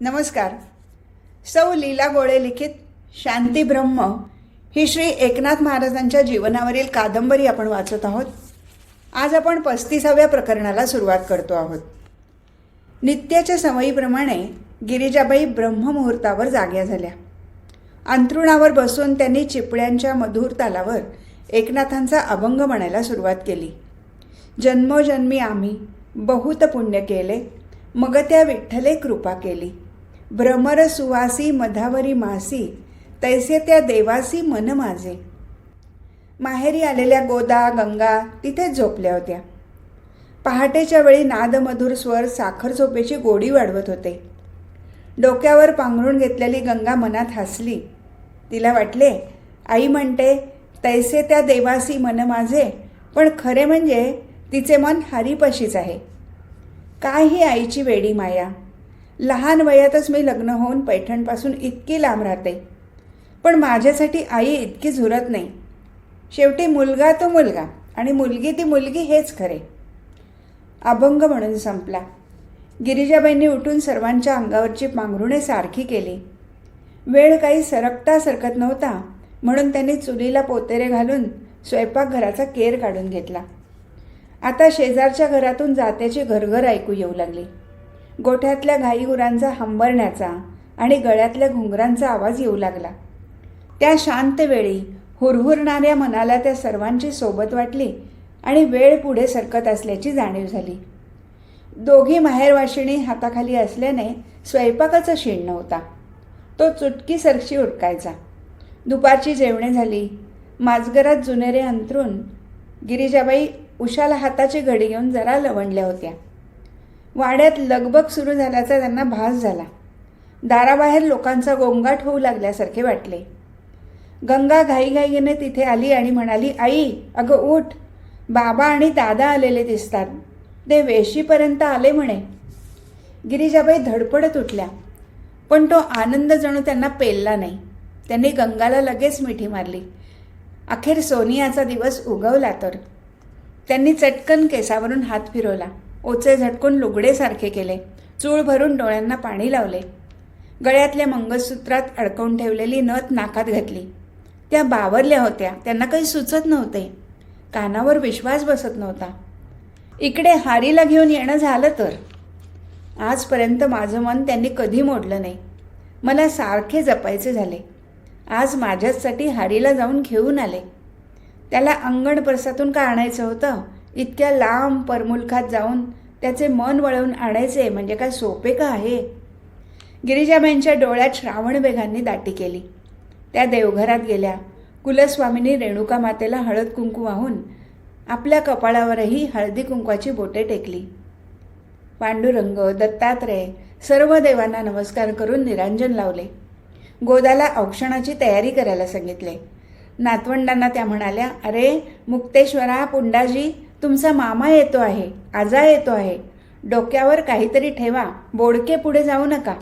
नमस्कार. सौ लीला गोळे लिखित शांती ब्रह्म ही श्री एकनाथ महाराजांच्या जीवनावरील कादंबरी आपण वाचत आहोत. आज आपण 35व्या प्रकरणाला सुरुवात करतो आहोत. नित्याच्या सवयीप्रमाणे गिरिजाबाई ब्रह्ममुहूर्तावर जाग्या झाल्या. अंथरुणावर बसून त्यांनी चिपळ्यांच्या मधुर तालावर एकनाथांचा अभंग म्हणायला सुरुवात केली. जन्मोजन्मी आम्ही बहुत पुण्य केले, मग त्या विठ्ठले कृपा केली. भ्रमर सुवासी मधावरी मासी, तैसे त्या देवासी मन माझे. माहेरी आलेल्या गोदा गंगा तिथेच झोपल्या होत्या. पहाटेच्या वेळी नादमधुर स्वर साखर झोपेची गोडी वाढवत होते. डोक्यावर पांघरून घेतलेली गंगा मनात हसली. तिला वाटले, आई म्हणते तैसे त्या देवासी मन माझे, पण खरे म्हणजे तिचे मन हरीपाशीच आहे. काय ही आईची वेडी माया. लहान वयातच मी लग्न होऊन पैठणपासून इतकी लांब राहते, पण माझ्यासाठी आई इतकी झुरत नाही. शेवटी मुलगा तो मुलगा आणि मुलगी ती मुलगी हेच खरे. अभंग म्हणून संपला. गिरिजाबाईंनी उठून सर्वांच्या अंगावरची पांघरुणे सारखी केली. वेळ काही सरकता सरकत नव्हता, म्हणून त्यांनी चुलीला पोतेरे घालून स्वयंपाकघराचा केर काढून घेतला. आता शेजारच्या घरातून जात्याची घरघर ऐकू येऊ लागली. गोठ्यातल्या गाईगुरांचा हंबरण्याचा आणि गळ्यातल्या घुंगरांचा आवाज येऊ लागला. त्या शांत वेळी हुरहुरणाऱ्या मनाला त्या सर्वांची सोबत वाटली आणि वेळ पुढे सरकत असल्याची जाणीव झाली. दोघी माहेरवाशिणी हाताखाली असल्याने स्वयंपाकाचा शीण नव्हता. तो चुटकीसरशी उरकायचा. दुपारची जेवणे झाली. माजगरात जुनेरे अंथरून गिरिजाबाई उशाला हाताची घडी घेऊन जरा लवणल्या होत्या. वाड्यात लगबग सुरू झाल्याचा त्यांना भास झाला. दाराबाहेर लोकांचा गोंगाट होऊ लागल्यासारखे वाटले. गंगा घाईघाईने तिथे आली आणि म्हणाली, आई अगं उठ, बाबा आणि दादा आलेले दिसतात. ते वेशीपर्यंत आले म्हणे. गिरिजाबाई धडपडत उठल्या, पण तो आनंद जणू त्यांना पेलला नाही. त्यांनी गंगाला लगेच मिठी मारली. अखेर सोनियाचा दिवस उगवला तर. त्यांनी चटकन केसावरून हात फिरवला. ओचे झटकून लुगडे सारखे केले. चूळ भरून डोळ्यांना पाणी लावले. गळ्यातल्या मंगळसूत्रात अडकवून ठेवलेली नथ नाकात घातली. त्या बावरल्या होत्या. त्यांना काही सुचत नव्हते. कानावर विश्वास बसत नव्हता. इकडे हारीला घेऊन येणं झालं तर. आजपर्यंत माझं मन त्यांनी कधी मोडलं नाही. मला सारखे जपायचे झाले. आज माझ्यासाठी हारीला जाऊन घेऊन आले. त्याला अंगणप्रसातून का आणायचं होतं? इतक्या लांब परमुलखात जाऊन त्याचे मन वळवून आणायचे म्हणजे काय सोपे का आहे? गिरिजाबाईंच्या डोळ्यात श्रावण वेगांनी दाटी केली. त्या देवघरात गेल्या. कुलस्वामिनी रेणुका मातेला हळद कुंकू वाहून आपल्या कपाळावरही हळदी कुंकवाची बोटे टेकली. पांडुरंग, दत्तात्रय सर्व देवांना नमस्कार करून निरांजन लावले. गोदाला औक्षणाची तयारी करायला सांगितले. नातवंडांना त्या म्हणाल्या, अरे मुक्तेश्वरा, पुंडाजी, तुमचा मामा येतो आहे, आजा येतो आहे. डोक्यावर काहीतरी ठेवा, बोडके पुढे जाऊ नका.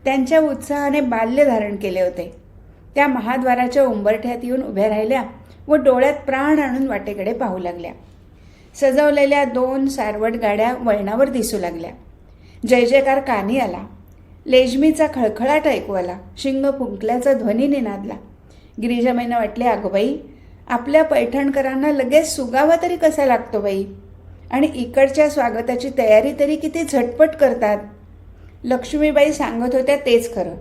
त्यांच्या उत्साहाने बाल्य धारण केले होते. त्या महाद्वाराच्या उंबरठ्यात येऊन उभ्या राहिल्या व डोळ्यात प्राण आणून वाटेकडे पाहू लागल्या. सजवलेल्या 2 सारवट गाड्या वळणावर दिसू लागल्या. जय जयकार कानी आला. लेजमीचा खळखळाट ऐकू आला. शिंग फुंकल्याचा ध्वनी निनादला. गिरिजाबाईंना वाटले, अगं बाई, आपल्या पैठणकरांना लगेच सुगावा तरी कसा लागतो बाई, आणि इकडच्या स्वागताची तयारी तरी किती झटपट करतात. लक्ष्मीबाई सांगत होत्या तेच खरं.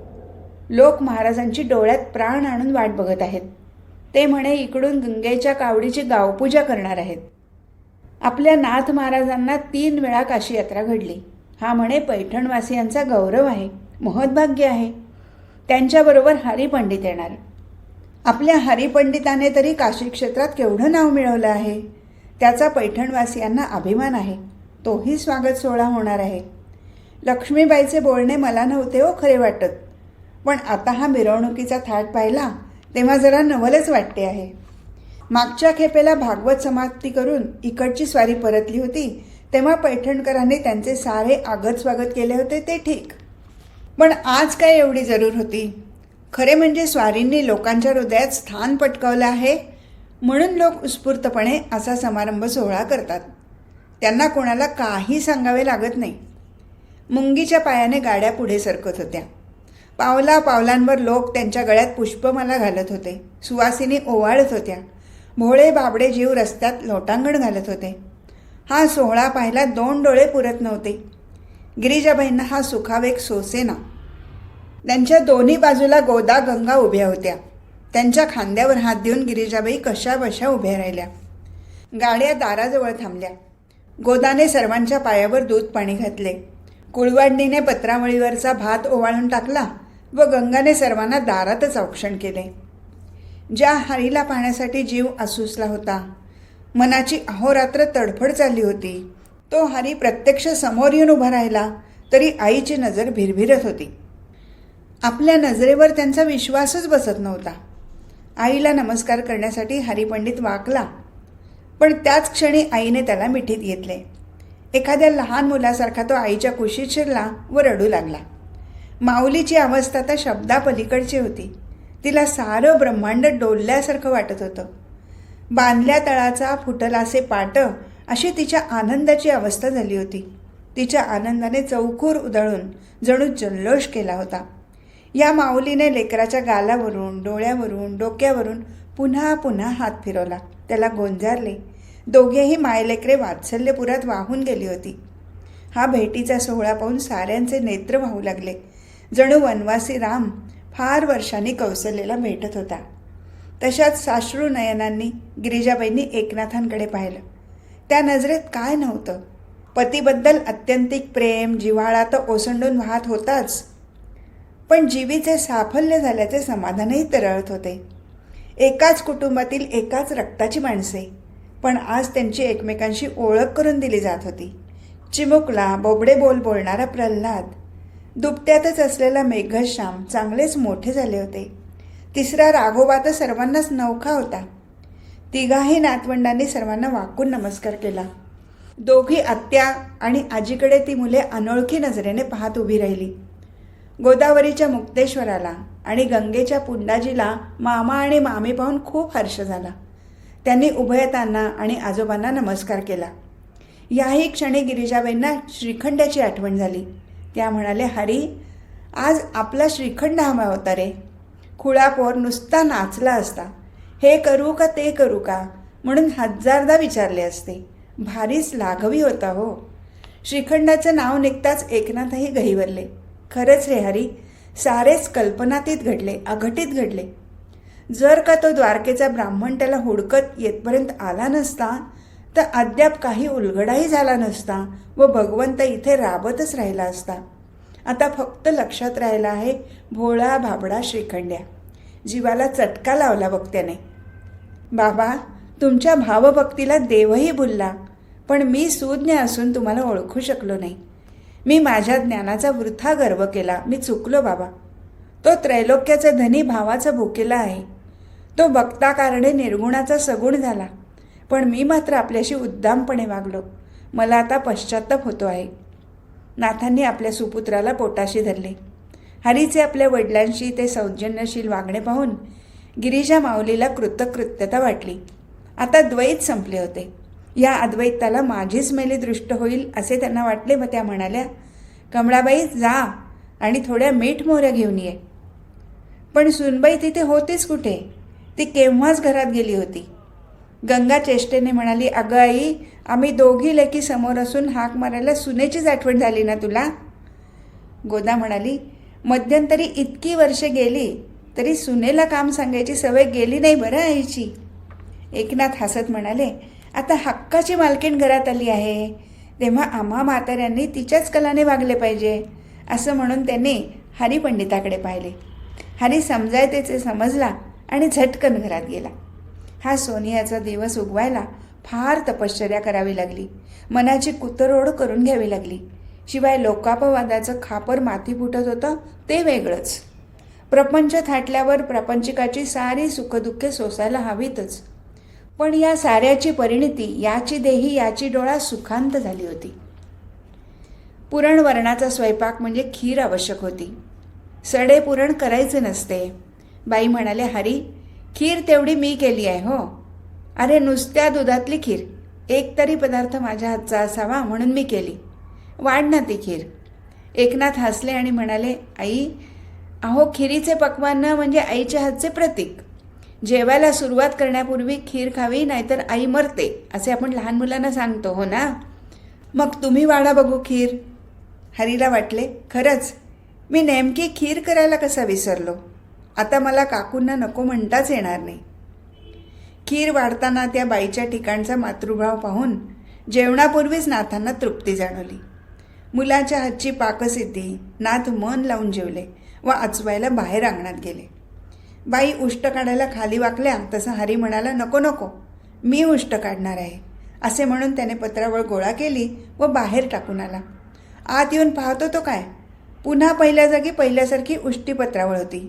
लोक महाराजांची डोळ्यात प्राण आणून वाट बघत आहेत. ते म्हणे इकडून गंगेच्या कावडीची गावपूजा करणार आहेत. आपल्या नाथ महाराजांना 3 वेळा काशी यात्रा घडली. हा म्हणे पैठणवासियांचा गौरव आहे, महद्भाग्य आहे. त्यांच्याबरोबर हरिपंडित येणार. आपल्या हरिपंडिताने तरी काशी क्षेत्रात केवढं नाव मिळवलं आहे. त्याचा पैठणवासियांना अभिमान आहे. तोही स्वागत सोहळा होणार आहे. लक्ष्मीबाईचे बोलणे मला नव्हते हो खरे वाटत, पण आता हा मिरवणुकीचा थाट पाहिला तेव्हा जरा नवलच वाटते आहे. मागच्या खेपेला भागवत समाप्ती करून इकडची स्वारी परतली होती तेव्हा पैठणकरांनी त्यांचे सारे आगत स्वागत केले होते ते ठीक, पण आज काय एवढी जरूर होती? खरे म्हणजे स्वारींनी लोकांच्या हृदयात स्थान पटकावलं आहे, म्हणून लोक उत्स्फूर्तपणे असा समारंभ सोहळा करतात. त्यांना कोणाला काही सांगावे लागत नाही. मुंगीच्या पायाने गाड्या पुढे सरकत होत्या. पावला पावलांवर लोक त्यांच्या गळ्यात पुष्पमाला घालत होते, सुवासिनी ओवाळत होत्या. भोळे बाबडे जीव रस्त्यात लोटांगण घालत होते. हा सोहळा पाहायला 2 डोळे पुरत नव्हते. गिरिजाबाईंना हा सुखावेग सोसेना. त्यांच्या दोन्ही बाजूला गोदा गंगा उभ्या होत्या. त्यांच्या खांद्यावर हात देऊन गिरिजाबाई कशा बशा उभ्या राहिल्या. गाड्या दाराजवळ थांबल्या. गोदाने सर्वांच्या पायावर दूध पाणी घातले. कुळवाडणीने पत्रावळीवरचा भात ओवाळून टाकला व गंगाने सर्वांना दारातच औक्षण केले. ज्या हरीला पाहण्यासाठी जीव आसूसला होता, मनाची अहोरात्र तडफड चालली होती, तो हरी प्रत्यक्ष समोर येऊन उभा राहिला तरी आईची नजर भिरभिरत होती. आपल्या नजरेवर त्यांचा विश्वासच बसत नव्हता. आईला नमस्कार करण्यासाठी हरिपंडित वाकला, पण त्याच क्षणी आईने त्याला मिठीत घेतले. एखाद्या लहान मुलासारखा तो आईच्या कुशीत शिरला व रडू लागला. माऊलीची अवस्था तर शब्दापलीकडची होती. तिला सारं ब्रह्मांड डोलल्यासारखं वाटत होतं. बांधल्या तळाचा फुटलासे पाट अशी तिच्या आनंदाची अवस्था झाली होती. तिच्या आनंदाने चौकूर उधळून जणू जल्लोष केला होता. या माऊलीने लेकराच्या गालावरून, डोळ्यावरून, डोक्यावरून पुन्हा पुन्हा हात फिरवला. त्याला गोंजारले. दोघेही मायलेकरे वात्सल्यपुरात वाहून गेली होती. हा भेटीचा सोहळा पाहून साऱ्यांचे नेत्र वाहू लागले. जणू वनवासी राम फार वर्षांनी कौसल्याला भेटत होता. तशाच साश्रू नयनांनी गिरिजाबाईंनी एकनाथांकडे पाहिलं. त्या नजरेत काय नव्हतं? पतीबद्दल अत्यंतिक प्रेम, जिव्हाळा तर ओसंडून वाहत होताच, पण जीवीचे साफल्य झाल्याचे समाधानही तरळत होते. एकाच कुटुंबातील एकाच रक्ताची माणसे, पण आज त्यांची एकमेकांशी ओळख करून दिली जात होती. चिमुकला बोबडे बोल बोलणारा प्रल्हाद, दुपट्यातच असलेला मेघश्याम चांगलेच मोठे झाले होते. तिसरा राघोबा तर सर्वांनाच नवखा होता. तिघाही नातवंडांनी सर्वांना वाकून नमस्कार केला. दोघी आत्या आणि आजीकडे ती मुले अनोळखी नजरेने पाहत उभी राहिली. गोदावरीच्या मुक्तेश्वराला आणि गंगेच्या पुंडाजीला मामा आणि मामी पाहून खूप हर्ष झाला. त्यांनी उभयतांना आणि आजोबांना नमस्कार केला. याही क्षणी गिरिजाबाईंना श्रीखंडाची आठवण झाली. त्या म्हणाले, हरी, आज आपला श्रीखंड हवा होता रे. खुळापोर नुसता नाचला असता. हे करू का ते करू का म्हणून 1000दा विचारले असते. भारीच लाघवी होता हो. श्रीखंडाचं नाव निघताच एकनाथही गहिवरले. खरंच रे हरी, सारेच कल्पनातीत घडले, अघटित घडले. जर का तो द्वारकेचा ब्राह्मण त्याला हुडकत येतपर्यंत आला नसता तर अद्याप काही उलगडाही झाला नसता व भगवंत इथे राबतच राहिला असता. आता फक्त लक्षात राहिला आहे भोळा भाबडा श्रीखंड्या. जीवाला चटका लावला बघ त्याने. बाबा, तुमच्या भावभक्तीला देवही भुलला, पण मी सुज्ञ असून तुम्हाला ओळखू शकलो नाही. मी माझ्या ज्ञानाचा वृथा गर्व केला. मी चुकलो बाबा. तो त्रैलोक्याचा धनी भावाचा भुकेला आहे. तो बघता कारणे निर्गुणाचा सगुण झाला, पण मी मात्र आपल्याशी उद्दामपणे वागलो. मला आता पश्चात्ताप होतो आहे. नाथांनी आपल्या सुपुत्राला पोटाशी धरले. हरीचे आपल्या वडिलांशी ते सौजन्यशील वागणे पाहून गिरिजा माऊलीला कृतकृत्यता वाटली. आता द्वैत संपले होते. या अद्वैताला माझीच मेली दृष्ट होईल असे त्यांना वाटले व त्या म्हणाल्या, कमळाबाई, जा आणि थोड्या मीठ मोहऱ्या घेऊन ये. पण सुनबाई तिथे होतीच कुठे? ती केव्हाच घरात गेली होती. गंगा चेष्टेने म्हणाली, अगं आई, आम्ही दोघी लेकी समोर असून हाक मारायला सुनेचीच आठवण झाली ना तुला? गोदा म्हणाली, मध्यंतरी इतकी वर्षे गेली तरी सुनेला काम सांगायची सवय गेली नाही बरं आईची. एकनाथ हसत म्हणाले, आता हक्काची मालकीण घरात आली आहे, तेव्हा आम्हा म्हाताऱ्यांनी तिच्याच कलाने वागले पाहिजे असं म्हणून त्यांनी हरिपंडिताकडे पाहिले. हरी समजायतेचे समजला आणि झटकन घरात गेला. हा सोनियाचा दिवस उगवायला फार तपश्चर्या करावी लागली. मनाची कुतरोड करून घ्यावी लागली. शिवाय लोकापवादाचं खापर माथी फुटत होतं ते वेगळंच. प्रपंच थाटल्यावर प्रपंचिकाची सारी सुखदुःखे सोसायला हवीतच. पण या साऱ्याची परिणिती याची देही याची डोळा सुखांत झाली होती. पुरणवरणाचा स्वयंपाक म्हणजे खीर आवश्यक होती. सडे पुरण करायचे नसते. बाई म्हणाले, हरी, खीर तेवढी मी केली आहे हो. अरे नुसत्या दुधातली खीर, एक तरी पदार्थ माझ्या हातचा असावा म्हणून मी केली. वाढ ना ती खीर. एकनाथ हसले आणि म्हणाले, आई, अहो खिरीचे पक्वान्न म्हणजे आईच्या हातचे प्रतीक. जेवायला सुरुवात करण्यापूर्वी खीर खावी नाहीतर आई मरते असे आपण लहान मुलांना सांगतो, हो ना? मग तुम्ही वाढा बघू खीर. हरीला वाटले, खरंच मी नेमकी खीर करायला कसा विसरलो. आता मला काकूंना नको म्हणताच येणार नाही. खीर वाढताना त्या बाईच्या ठिकाणचा मातृभाव पाहून जेवणापूर्वीच नाथांना तृप्ती जाणवली. मुलाच्या हातची पाकसिद्धी नाथ मन लावून जेवले व आचवायला बाहेर अंगणात गेले. बाई उष्ट काढायला खाली वाकल्या तसा हरी म्हणाला, नको नको, मी उष्ट काढणार आहे असे म्हणून त्याने पत्रावळ गोळा केली व बाहेर टाकून आला. आत येऊन पाहतो तो काय, पुन्हा पहिल्या जागी पहिल्यासारखी उष्टी पत्रावळ होती.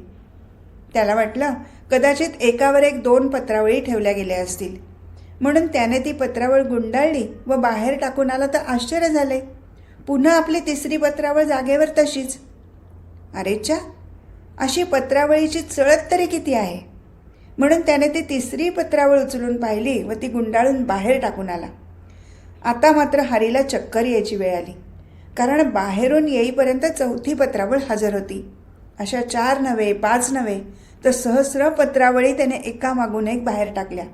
त्याला वाटलं कदाचित एकावर एक 2 पत्रावळी ठेवल्या गेल्या असतील, म्हणून त्याने ती पत्रावळ गुंडाळली व बाहेर टाकून आला तर आश्चर्य झाले. पुन्हा आपली 3री पत्रावळ जागेवर तशीच. अरेच्छा, अशी पत्रावळीची चळत तरी किती आहे, म्हणून त्याने ती 3री पत्रावळ उचलून पाहिली व ती गुंडाळून बाहेर टाकून आला. आता मात्र हरीला चक्कर यायची वेळ आली, कारण बाहेरून येईपर्यंत 4थी पत्रावळ हजर होती. अशा 4 नव्हे 5 नव्हे तर सहस्र पत्रावळी त्याने एकामागून एक बाहेर टाकल्या.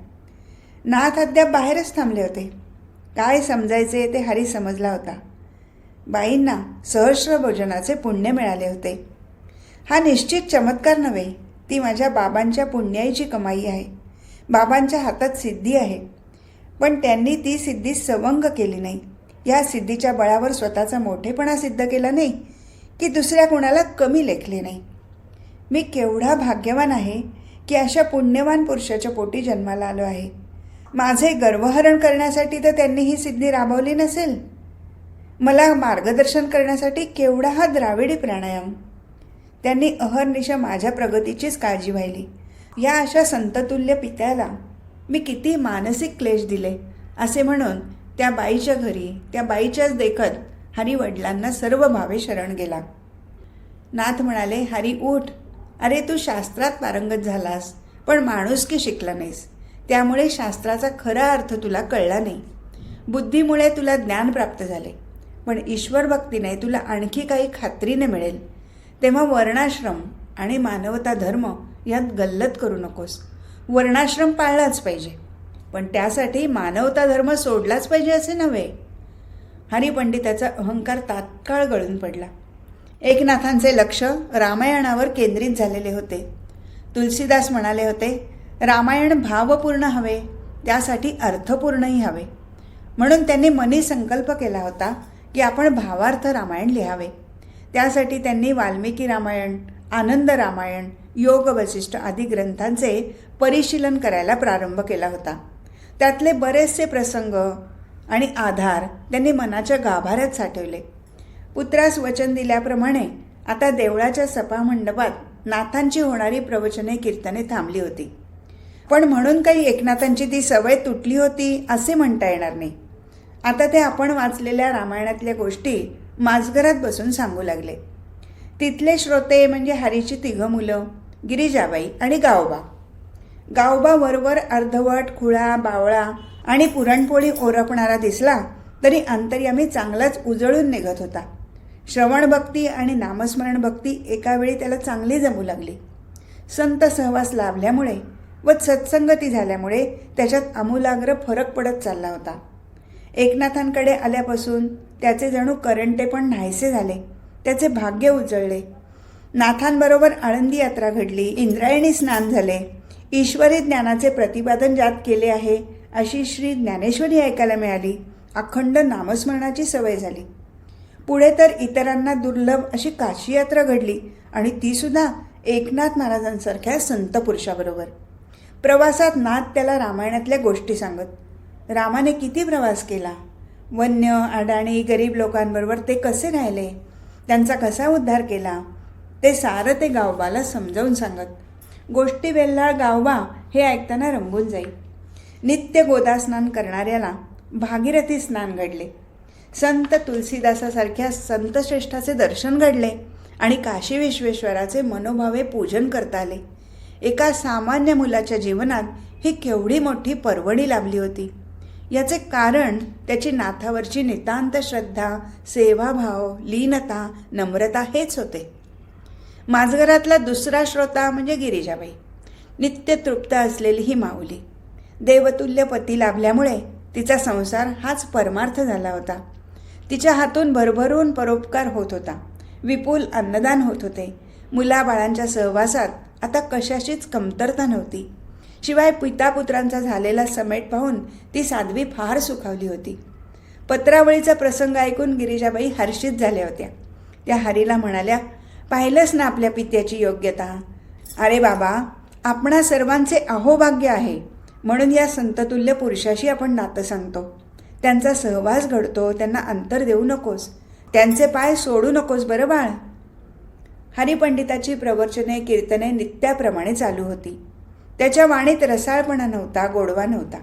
नाथ अद्याप बाहेरच थांबले होते. काय समजायचे ते हरी समजला होता. बाईंना सहस्र भोजनाचे पुण्य मिळाले होते. हा निश्चित चमत्कार नव्हे, ती माझ्या बाबांच्या पुण्याईची कमाई आहे. बाबांच्या हातात सिद्धी आहे, पण त्यांनी ती सिद्धी सवंग केली नाही. या सिद्धीच्या बळावर स्वतःचा मोठेपणा सिद्ध केला नाही की दुसऱ्या कोणाला कमी लेखले नाही. मी केवढा भाग्यवान आहे की अशा पुण्यवान पुरुषाच्या पोटी जन्माला आलो आहे. माझे गर्वहरण करण्यासाठी तर त्यांनी ही सिद्धी राबवली नसेल. मला मार्गदर्शन करण्यासाठी केवढा हा द्राविडी प्राणायाम. त्यांनी अहर्निशा माझ्या प्रगतीचीच काळजी व्हायली. या अशा संततुल्य पित्याला मी किती मानसिक क्लेश दिले असे म्हणून त्या बाईच्या घरी त्या बाईच्याच देखत हरी वडिलांना सर्व भावे शरण गेला. नाथ म्हणाले, हरी उठ. अरे तू शास्त्रात पारंगत झालास पण माणुसकी शिकला नाहीस, त्यामुळे शास्त्राचा खरा अर्थ तुला कळला नाही. बुद्धीमुळे तुला ज्ञान प्राप्त झाले, पण ईश्वर भक्तीने तुला आणखी काही खात्रीने मिळेल. तेव्हा वर्णाश्रम आणि मानवता धर्म यात गल्लत करू नकोस. वर्णाश्रम पाळलाच पाहिजे, पण त्यासाठी मानवता धर्म सोडलाच पाहिजे असे नव्हे. हरिपंडिताचा अहंकार तात्काळ गळून पडला. एकनाथांचे लक्ष रामायणावर केंद्रित झालेले होते. तुलसीदास म्हणाले होते, रामायण भावपूर्ण हवे, त्यासाठी अर्थपूर्णही हवे. म्हणून त्यांनी मनी संकल्प केला होता की आपण भावार्थ रामायण लिहावे. त्यासाठी त्यांनी वाल्मिकी रामायण, आनंद रामायण, योग वसिष्ठ आदी ग्रंथांचे परिशीलन करायला प्रारंभ केला होता. त्यातले बरेचसे प्रसंग आणि आधार त्यांनी मनाच्या गाभाऱ्यात साठवले. पुत्रास वचन दिल्याप्रमाणे आता देवळाच्या सभामंडपात नाथांची होणारी प्रवचने कीर्तने थांबली होती. पण म्हणून काही एकनाथांची ती सवय तुटली होती असे म्हणता येणार नाही. आता ते आपण वाचलेल्या रामायणातल्या गोष्टी माजघरात बसून सांगू लागले. तिथले श्रोते म्हणजे हरीची 3 मुलं, गिरिजाबाई आणि गावबा. गावबा वरवर अर्धवट, खुळा, बावळा आणि पुरणपोळी ओरपणारा दिसला तरी अंतर्यामी चांगलाच उजळून निघत होता. श्रवण भक्ती आणि नामस्मरण भक्ती एकावेळी त्याला चांगली जमू लागली. संत सहवास लाभल्यामुळे व सत्संगती झाल्यामुळे त्याच्यात आमूलाग्र फरक पडत चालला होता. एकनाथांकडे आल्यापासून त्याचे जणू करंटे पण नाहीसे झाले. त्याचे भाग्य उजळले. नाथांबरोबर आळंदी यात्रा घडली, इंद्रायणी स्नान झाले, ईश्वरी ज्ञानाचे प्रतिपादन ज्यात केले आहे अशी श्री ज्ञानेश्वरी ऐकायला मिळाली. अखंड नामस्मरणाची सवय झाली. पुढे तर इतरांना दुर्लभ अशी काशी यात्रा घडली आणि तीसुद्धा एकनाथ महाराजांसारख्या संत पुरुषाबरोबर. प्रवासात नाथ त्याला रामायणातल्या गोष्टी सांगत. रामाने किती प्रवास केला, वन्य, अडाणी, गरीब लोकांबरोबर ते कसे राहिले, त्यांचा कसा उद्धार केला, ते सारं ते गावबाला समजावून सांगत. गोष्टी वेल्हाळ गावबा हे ऐकताना रंगून जाई. नित्य गोदास्नान करणाऱ्याला भागीरथी स्नान घडले. संत तुलसीदासासारख्या संतश्रेष्ठाचे दर्शन घडले आणि काशी विश्वेश्वराचे मनोभावे पूजन करता आले. एका सामान्य मुलाच्या जीवनात ही केवढी मोठी पर्वणी लाभली होती. याचे कारण त्याची नाथावरची नितांत श्रद्धा, सेवाभाव, लीनता, नम्रता हेच होते. माझघरातला दुसरा श्रोता म्हणजे गिरिजाबाई. नित्य तृप्त असलेली ही माऊली. देवतुल्य पती लाभल्यामुळे तिचा संसार हाच परमार्थ झाला होता. तिच्या हातून भरभरून परोपकार होत होता. विपुल अन्नदान होत होते. मुलाबाळांच्या सहवासात आता कशाचीच कमतरता नव्हती. शिवाय पितापुत्रांचा झालेला समेट पाहून ती साध्वी फार सुखावली होती. पत्रावळीचा प्रसंग ऐकून गिरिजाबाई हर्षित झाल्या होत्या. त्या हरीला म्हणाल्या, पाहिलंच ना आपल्या पित्याची योग्यता. अरे बाबा, आपणा सर्वांचे अहोभाग्य आहे म्हणून या संततुल्य पुरुषाशी आपण नातं सांगतो. त्यांचा सहवास घडतो, त्यांना अंतर देऊ नकोस, त्यांचे पाय सोडू नकोस बरं बाळ. हरिपंडिताची प्रवचने, कीर्तने नित्याप्रमाणे चालू होती. त्याच्या वाणीत रसाळपणा नव्हता, गोडवा नव्हता.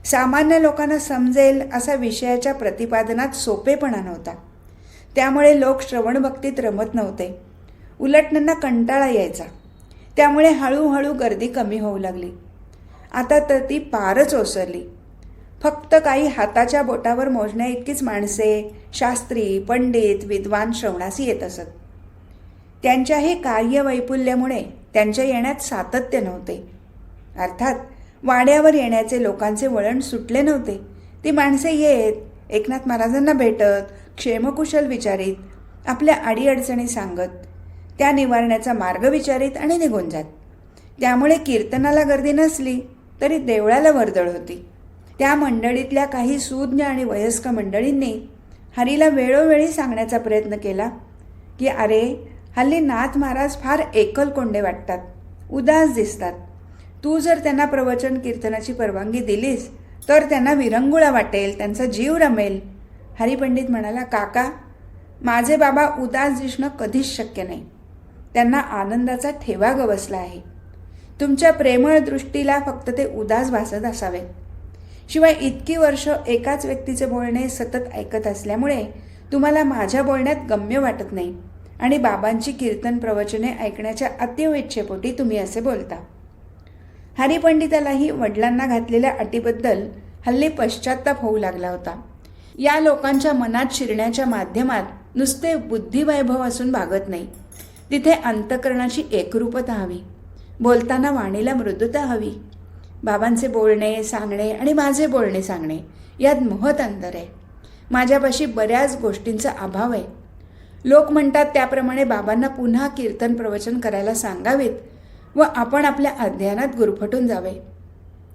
सामान्य लोकांना समजेल असा विषयाच्या प्रतिपादनात सोपेपणा नव्हता. त्यामुळे लोक श्रवणभक्तीत रमत नव्हते. उलट त्यांना कंटाळा यायचा. त्यामुळे हळूहळू गर्दी कमी होऊ लागली. आता तर ती पारच ओसरली. फक्त काही हाताच्या बोटावर मोजण्या इतकीच माणसे, शास्त्री, पंडित, विद्वान श्रवणासी येत असत. त्यांच्याही कार्यवैपुल्यामुळे त्यांच्या येण्यात सातत्य नव्हते. अर्थात वाड्यावर येण्याचे लोकांचे वळण सुटले नव्हते. ती माणसे येत, एकनाथ महाराजांना भेटत, क्षेमकुशल विचारीत, आपल्या अडीअडचणी सांगत, त्या निवारण्याचा मार्ग विचारित आणि निघून जात. त्यामुळे कीर्तनाला गर्दी नसली तरी देवळाला वर्दळ होती. त्या मंडळीतल्या काही सुज्ञ आणि वयस्क मंडळींनी हरीला वेळोवेळी सांगण्याचा प्रयत्न केला की अरे, हल्ली नाथ महाराज फार एकलकोंडे वाटतात, उदास दिसतात. तू जर त्यांना प्रवचन कीर्तनाची परवानगी दिलीस तर त्यांना विरंगुळा वाटेल, त्यांचा जीव रमेल. हरिपंडित म्हणाला, काका, माझे बाबा उदास दिसणं कधीच शक्य नाही. त्यांना आनंदाचा ठेवा गवसला आहे. तुमच्या प्रेमळ दृष्टीला फक्त ते उदास भासत असावे. शिवाय इतकी वर्ष एकाच व्यक्तीचे बोलणे सतत ऐकत असल्यामुळे तुम्हाला माझ्या बोलण्यात गम्य वाटत नाही आणि बाबांची कीर्तन प्रवचने ऐकण्याच्या अतीव इच्छेपोटी तुम्ही असे बोलता. हरिपंडितालाही वडिलांना घातलेल्या अटीबद्दल हल्ली पश्चात्ताप होऊ लागला होता. या लोकांच्या मनात शिरण्याच्या माध्यमात नुसते बुद्धिवैभव असून भागत नाही. तिथे अंतःकरणाची एकरूपता हवी. बोलताना वाणीला मृदुता हवी. बाबांचे बोलणे सांगणे आणि माझे बोलणे सांगणे यात महत् अंतर आहे. माझ्यापाशी बऱ्याच गोष्टींचा अभाव आहे. लोक म्हणतात त्याप्रमाणे बाबांना पुन्हा कीर्तन प्रवचन करायला सांगावीत व आपण आपल्या अध्ययनात गुरफटून जावे.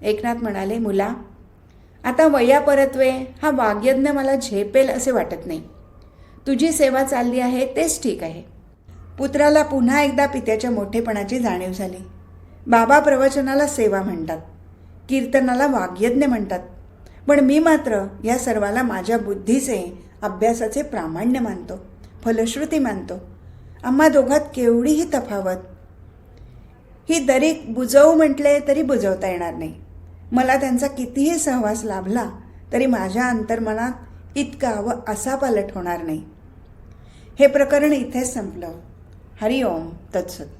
एकनाथ म्हणाले, मुला, आता वयापरत्वे हा वाग्यज्ञ मला झेपेल असे वाटत नाही. तुझी सेवा चालली आहे तेच ठीक आहे. पुत्राला पुन्हा एकदा पित्याच्या मोठेपणाची जाणीव झाली. बाबा प्रवचनाला सेवा म्हणतात, कीर्तनाला वाग्यज्ञ म्हणतात, पण मी मात्र या सर्वाला माझ्या बुद्धीचे, अभ्यासाचे प्रामाण्य मानतो, फलश्रुती मानतो. आम्हा दोघात केवढीही तफावत. ही दरी बुजवू म्हटले तरी बुजवता येणार नाही. मला त्यांचा कितीही सहवास लाभला तरी माझ्या अंतर्मनात इतका व असा पालट होणार नाही. हे प्रकरण इथेच संपलं. हरिओम तत्सत.